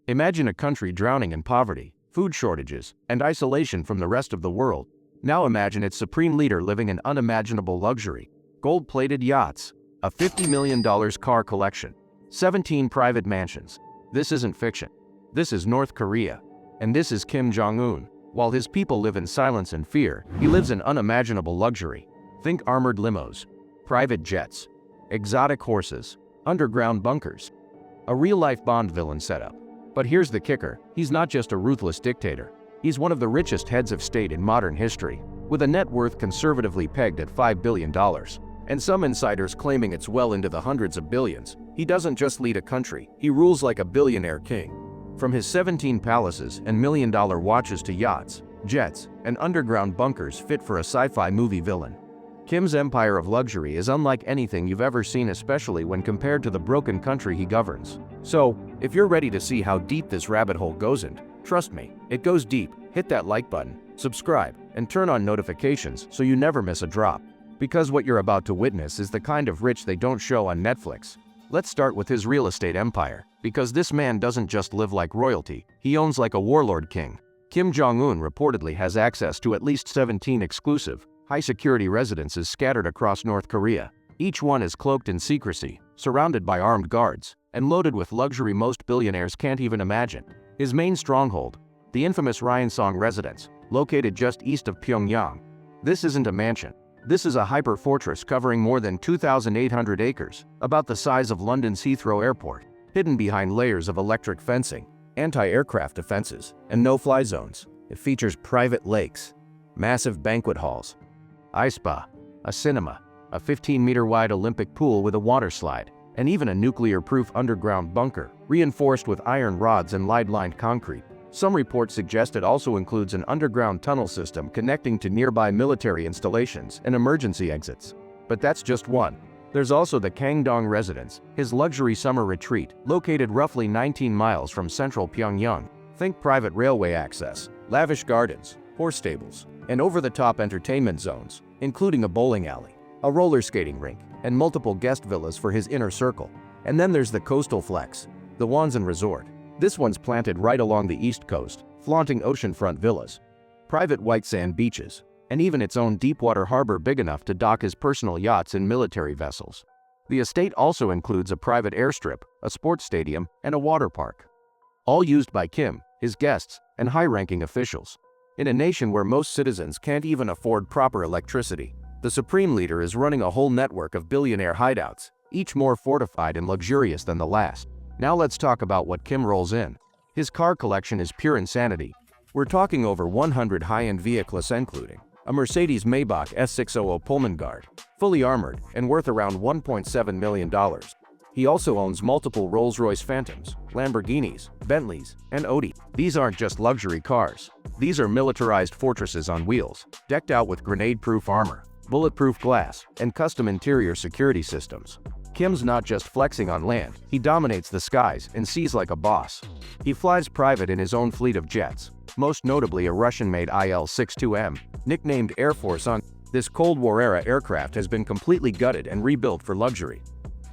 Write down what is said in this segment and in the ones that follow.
Imagine a country drowning in poverty, food shortages, and isolation from the rest of the world. Now imagine its supreme leader living in unimaginable luxury. Gold-plated yachts, a $50 million car collection, 17 private mansions. This isn't fiction. This is North Korea. And this is Kim Jong Un. While his people live in silence and fear, he lives in unimaginable luxury. Think armored limos, private jets, exotic horses, underground bunkers. A real-life Bond villain setup. But here's the kicker, he's not just a ruthless dictator. He's one of the richest heads of state in modern history, with a net worth conservatively pegged at $5 billion. And some insiders claiming it's well into the hundreds of billions. He doesn't just lead a country, he rules like a billionaire king. From his 17 palaces and million-dollar watches to yachts, jets, and underground bunkers fit for a sci-fi movie villain. Kim's empire of luxury is unlike anything you've ever seen, especially when compared to the broken country he governs. So, if you're ready to see how deep this rabbit hole goes in, trust me, it goes deep. Hit that like button, subscribe, and turn on notifications so you never miss a drop. Because what you're about to witness is the kind of rich they don't show on Netflix. Let's start with his real estate empire, because this man doesn't just live like royalty, he owns like a warlord king. Kim Jong Un reportedly has access to at least 17 exclusive, high-security residences scattered across North Korea. Each one is cloaked in secrecy, surrounded by armed guards, and loaded with luxury most billionaires can't even imagine. His main stronghold, the infamous Ryansong residence, located just east of Pyongyang. This isn't a mansion. This is a hyper-fortress covering more than 2,800 acres, about the size of London's Heathrow Airport, hidden behind layers of electric fencing, anti-aircraft defenses, and no-fly zones. It features private lakes, massive banquet halls, ice spa, a cinema, a 15-meter-wide Olympic pool with a water slide, and even a nuclear-proof underground bunker, reinforced with iron rods and lead-lined concrete. Some reports suggest it also includes an underground tunnel system connecting to nearby military installations and emergency exits. But that's just one. There's also the Kangdong residence, his luxury summer retreat, located roughly 19 miles from central Pyongyang. Think private railway access, lavish gardens, horse stables, and over-the-top entertainment zones, including a bowling alley, a roller skating rink, and multiple guest villas for his inner circle. And then there's the coastal flex, the Wonsan Resort. This one's planted right along the east coast, flaunting oceanfront villas, private white sand beaches, and even its own deepwater harbor big enough to dock his personal yachts and military vessels. The estate also includes a private airstrip, a sports stadium, and a water park. All used by Kim, his guests, and high-ranking officials. In a nation where most citizens can't even afford proper electricity, the supreme leader is running a whole network of billionaire hideouts, each more fortified and luxurious than the last. Now let's talk about what Kim rolls in. His car collection is pure insanity. We're talking over 100 high-end vehicles, including a Mercedes Maybach S600 Pullman Guard, fully armored and worth around $1.7 million. He also owns multiple Rolls-Royce Phantoms, Lamborghinis, Bentleys, and Audi. These aren't just luxury cars. These are militarized fortresses on wheels, decked out with grenade-proof armor, bulletproof glass, and custom interior security systems. Kim's not just flexing on land, he dominates the skies and seas like a boss. He flies private in his own fleet of jets, most notably a Russian-made IL-62M, nicknamed Air Force On. This Cold War-era aircraft has been completely gutted and rebuilt for luxury.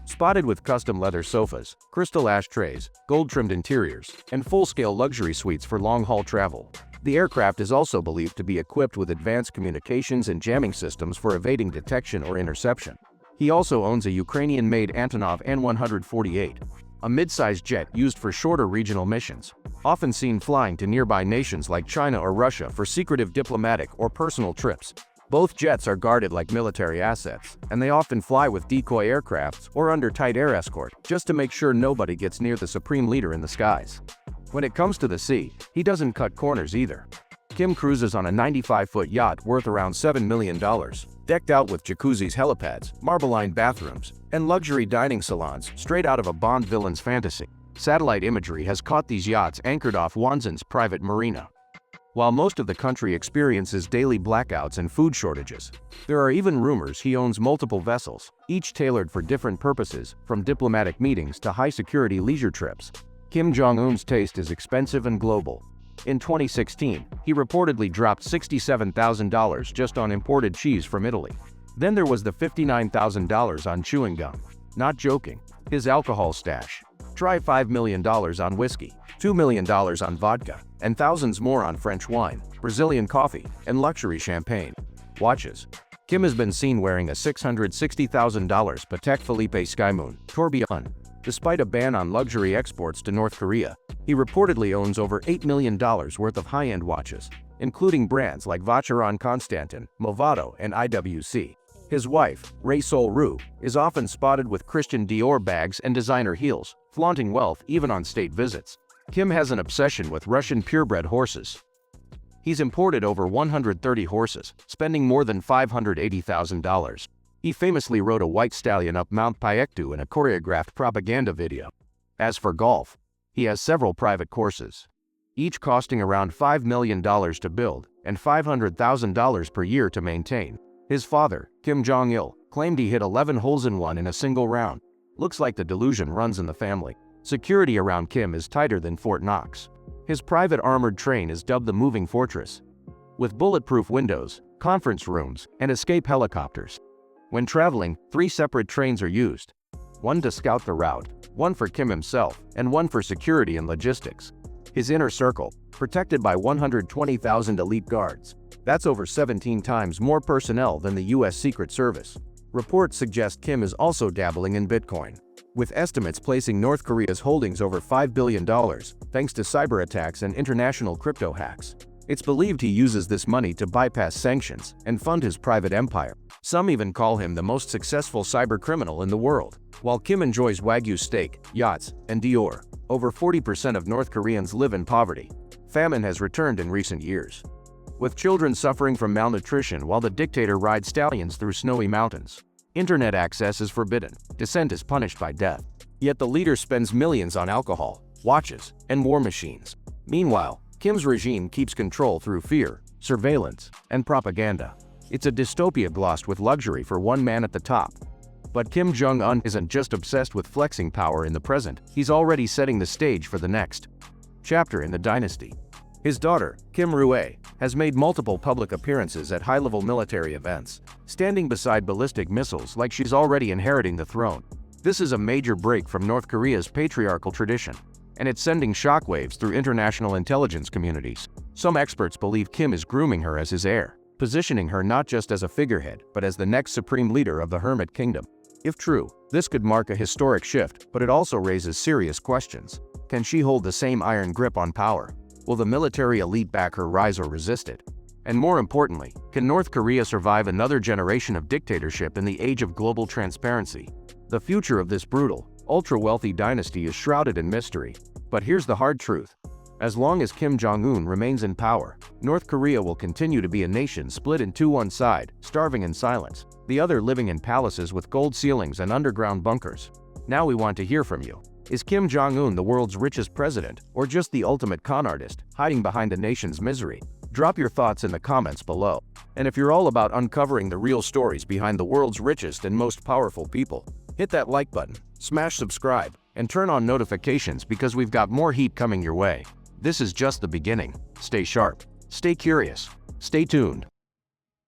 Spotted with custom leather sofas, crystal ashtrays, gold-trimmed interiors, and full-scale luxury suites for long-haul travel. The aircraft is also believed to be equipped with advanced communications and jamming systems for evading detection or interception. He also owns a Ukrainian-made Antonov An-148, a mid-sized jet used for shorter regional missions, often seen flying to nearby nations like China or Russia for secretive diplomatic or personal trips. Both jets are guarded like military assets, and they often fly with decoy aircrafts or under tight air escort, just to make sure nobody gets near the supreme leader in the skies. When it comes to the sea, he doesn't cut corners either. Kim cruises on a 95-foot yacht worth around $7 million, decked out with jacuzzis, helipads, marble-lined bathrooms, and luxury dining salons straight out of a Bond villain's fantasy. Satellite imagery has caught these yachts anchored off Wonsan's private marina. While most of the country experiences daily blackouts and food shortages, there are even rumors he owns multiple vessels, each tailored for different purposes, from diplomatic meetings to high-security leisure trips. Kim Jong Un's taste is expensive and global. In 2016, he reportedly dropped $67,000 just on imported cheese from Italy. Then there was the $59,000 on chewing gum. Not joking. His alcohol stash. Try $5 million on whiskey, $2 million on vodka, and thousands more on French wine, Brazilian coffee, and luxury champagne. Watches. Kim has been seen wearing a $660,000 Patek Philippe Skymoon Tourbillon. Despite a ban on luxury exports to North Korea, he reportedly owns over $8 million worth of high-end watches, including brands like Vacheron Constantin, Movado, and IWC. His wife, Ray Sol-Ru, is often spotted with Christian Dior bags and designer heels, flaunting wealth even on state visits. Kim has an obsession with Russian purebred horses. He's imported over 130 horses, spending more than $580,000. He famously rode a white stallion up Mount Paektu in a choreographed propaganda video. As for golf, he has several private courses, each costing around $5 million to build and $500,000 per year to maintain. His father, Kim Jong Un, claimed he hit 11 holes-in-one in a single round. Looks like the delusion runs in the family. Security around Kim is tighter than Fort Knox. His private armored train is dubbed the Moving Fortress, with bulletproof windows, conference rooms, and escape helicopters. When traveling, 3 separate trains are used. One to scout the route, one for Kim himself, and one for security and logistics. His inner circle, protected by 120,000 elite guards. That's over 17 times more personnel than the U.S. Secret Service. Reports suggest Kim is also dabbling in Bitcoin, with estimates placing North Korea's holdings over $5 billion, thanks to cyber attacks and international crypto hacks. It's believed he uses this money to bypass sanctions and fund his private empire. Some even call him the most successful cybercriminal in the world. While Kim enjoys Wagyu steak, yachts, and Dior, over 40% of North Koreans live in poverty. Famine has returned in recent years, with children suffering from malnutrition while the dictator rides stallions through snowy mountains. Internet access is forbidden. Dissent is punished by death. Yet the leader spends millions on alcohol, watches, and war machines. Meanwhile, Kim's regime keeps control through fear, surveillance, and propaganda. It's a dystopia glossed with luxury for one man at the top. But Kim Jong Un isn't just obsessed with flexing power in the present, he's already setting the stage for the next chapter in the dynasty. His daughter, Kim Rue, has made multiple public appearances at high-level military events, standing beside ballistic missiles like she's already inheriting the throne. This is a major break from North Korea's patriarchal tradition, and it's sending shockwaves through international intelligence communities. Some experts believe Kim is grooming her as his heir, positioning her not just as a figurehead, but as the next supreme leader of the Hermit Kingdom. If true, this could mark a historic shift, but it also raises serious questions. Can she hold the same iron grip on power? Will the military elite back her rise or resist it? And more importantly, can North Korea survive another generation of dictatorship in the age of global transparency? The future of this brutal, ultra-wealthy dynasty is shrouded in mystery. But here's the hard truth. As long as Kim Jong Un remains in power, North Korea will continue to be a nation split in two: one side, starving in silence, the other living in palaces with gold ceilings and underground bunkers. Now we want to hear from you. Is Kim Jong Un the world's richest president, or just the ultimate con artist, hiding behind a nation's misery? Drop your thoughts in the comments below. And if you're all about uncovering the real stories behind the world's richest and most powerful people, hit that like button, smash subscribe, and turn on notifications because we've got more heat coming your way. This is just the beginning. Stay sharp, stay curious, stay tuned.